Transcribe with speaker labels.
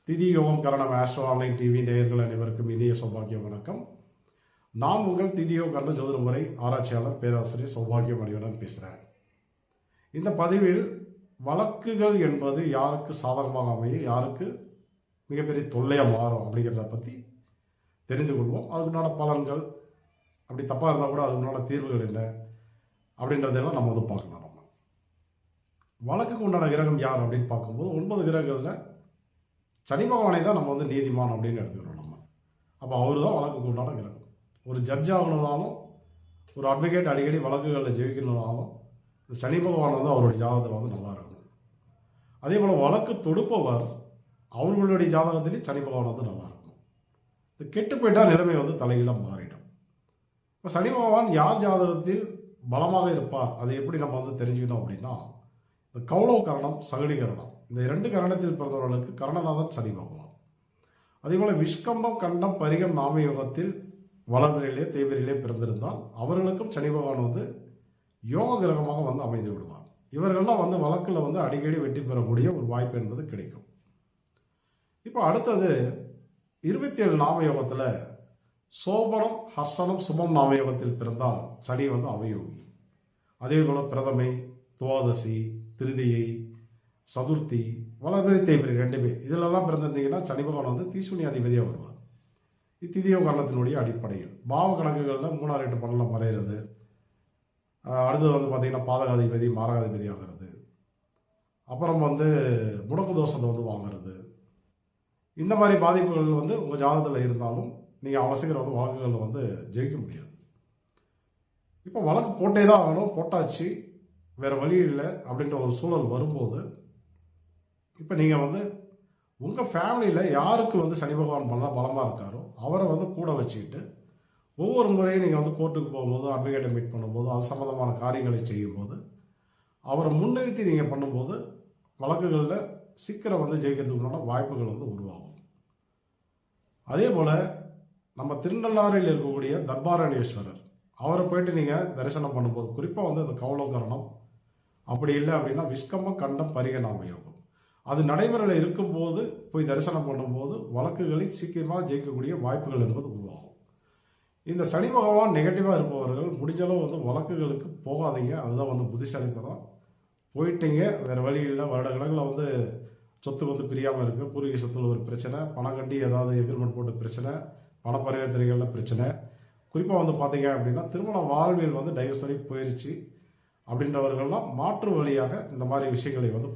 Speaker 1: திதி யோகம் கரணம் ஆஸ்ட்ரோ ஆன்லைன் டிவி நேயர்கள் அனைவருக்கும் இனிய சௌபாகிய வணக்கம். நான் உங்கள் திதியோ கரண ஜோதிட முறை ஆராய்ச்சியாளர் பேராசிரியர் சௌபாகிய மணிவண்ணன் பேசுகிறேன். இந்த பதிவில் வழக்குகள் என்பது யாருக்கு சாதகமாக அமையும், யாருக்கு மிகப்பெரிய தொல்லையாக மாறும் அப்படிங்கிறத பற்றி தெரிந்து கொள்வோம். அதுக்குண்டான பலன்கள், அப்படி தப்பாக இருந்தால் கூட அதுக்குண்டான தீர்வுகள் என்ன அப்படின்றதெல்லாம் நம்ம வந்து பார்க்கலாம். நம்ம வழக்குக்கு உண்டான கிரகம் யார் அப்படின்னு பார்க்கும்போது 9 கிரகங்களில் சனி பகவானை தான் நம்ம வந்து நீதிமான் அப்படின்னு எடுத்துக்கிறோம் நம்ம. அப்போ அவர் தான் வழக்குக்கு உண்டான கிரகம். ஒரு ஜட்ஜ் ஆகணும்னாலும், ஒரு அட்வொகேட் அடிக்கடி வழக்குகளில் ஜெயிக்கணும்னாலும் இந்த சனி பகவான் வந்து அவருடைய ஜாதகத்தில் வந்து நல்லா இருக்கணும். அதே போல் வழக்கு தொடுப்பவர் அவர்களுடைய ஜாதகத்திலேயும் சனி பகவான் வந்து நல்லா இருக்கணும். இது கெட்டு போயிட்டால் நிலைமை வந்து தலைகீழாக மாறிடும். இப்போ சனி பகவான் யார் ஜாதகத்தில் பலமாக இருப்பார், அதை எப்படி நம்ம வந்து தெரிஞ்சுக்கணும் அப்படின்னா, இந்த கௌளவ கரணம், சகடி கரணம், இந்த 2 கரணத்தில் பிறந்தவர்களுக்கு கரணநாதன் சனி பகவான். அதேபோல் விஷ்கம்பம், கண்டம், பரிகம், நாமயோகத்தில் வளர்பிலே தேய்பிரிலே பிறந்திருந்தால் அவர்களுக்கும் சனி பகவான் வந்து யோக கிரகமாக வந்து அமைந்து விடுவார். இவர்கள்லாம் வந்து வழக்கில் வந்து அடிக்கடி வெற்றி பெறக்கூடிய ஒரு வாய்ப்பு என்பது கிடைக்கும். இப்போ அடுத்தது 27 நாமயோகத்தில் சோபனம், ஹர்ஷனம், சுபம் நாமயோகத்தில் பிறந்தால் சனி வந்து அவயோகி. அதே போல் பிரதமை, துவாதசி, திருதியை, சதுர்த்தி, வளர்பிறை, தேய்பிரை 2 இதிலெல்லாம் பிறந்திருந்தீங்கன்னா சனி பகவான் வந்து தீசுனியாதிபதியாக வருவார். இத்திதியோ காரணத்தினுடைய அடிப்படையில் பாவ கணக்குகளில் 3, 8, 12 மறைகிறது. அடுத்தது வந்து பார்த்தீங்கன்னா பாதகாதிபதி, மாரகாதிபதி ஆகிறது. அப்புறம் வந்து முடக்கு தோஷத்தை வந்து வாங்கிறது. இந்த மாதிரி பாதிப்புகள் வந்து உங்கள் ஜாதகத்தில் இருந்தாலும் நீங்கள் அவசியம் வந்து வழக்குகளில் வந்து ஜெயிக்க முடியாது. இப்போ வழக்கு போட்டே தான் ஆகணும், போட்டாச்சு, வேறு வழி இல்லை அப்படின்ற ஒரு சூழல் வரும்போது, இப்போ நீங்கள் வந்து உங்கள் ஃபேமிலியில் யாருக்கு வந்து சனி பகவான் பலமாக இருக்காரோ அவரை வந்து கூட வச்சுக்கிட்டு ஒவ்வொரு முறையும் நீங்கள் வந்து கோர்ட்டுக்கு போகும்போது, அட்வொகேட்டை மீட் பண்ணும்போது, அது சம்மந்தமான காரியங்களை செய்யும்போது அவரை முன்னிறுத்தி நீங்கள் பண்ணும்போது வழக்குகளில் சீக்கிரம் வந்து ஜெயிக்கிறதுக்குண்டான வாய்ப்புகள் வந்து உருவாகும். அதே போல் நம்ம திருநள்ளாறில் இருக்கக்கூடிய தர்பாரண்யேஸ்வரர், அவரை போயிட்டு நீங்கள் தரிசனம் பண்ணும்போது, குறிப்பாக வந்து அந்த கௌளவகரணம், அப்படி இல்லை அப்படின்னா விஷ்கம்பம், கண்டம், பரிக, நாமயோகம் அது நடைமுறையில் இருக்கும்போது போய் தரிசனம் பண்ணும்போது வழக்குகளில் சீக்கிரமாக ஜெயிக்கக்கூடிய வாய்ப்புகள் என்பது உருவாகும். இந்த சனி பகவான் நெகட்டிவாக இருப்பவர்கள் முடிஞ்சளவு வந்து வழக்குகளுக்கு போகாதீங்க. அதுதான் வந்து புத்திசாலித்தனம். போயிட்டீங்க, வேறு வழி இல்லை, வருடக்கணக்கில் வந்து சொத்து வந்து பிரியாமல் இருக்குது, பூர்வீக சொத்துல ஒரு பிரச்சனை, பணம் கட்டி ஏதாவது எக்ரிமெண்ட் போட்டு பிரச்சனை, பண பரிவர்த்தனைகளில் பிரச்சனை, குறிப்பாக வந்து பார்த்தீங்க அப்படின்னா திருமண வாழ்வியல் வந்து டைவர்ஸ் வரைக்கும் போயிடுச்சு அப்படின்றவர்கள்லாம் மாற்று வழியாக இந்த மாதிரி விஷயங்களை வந்து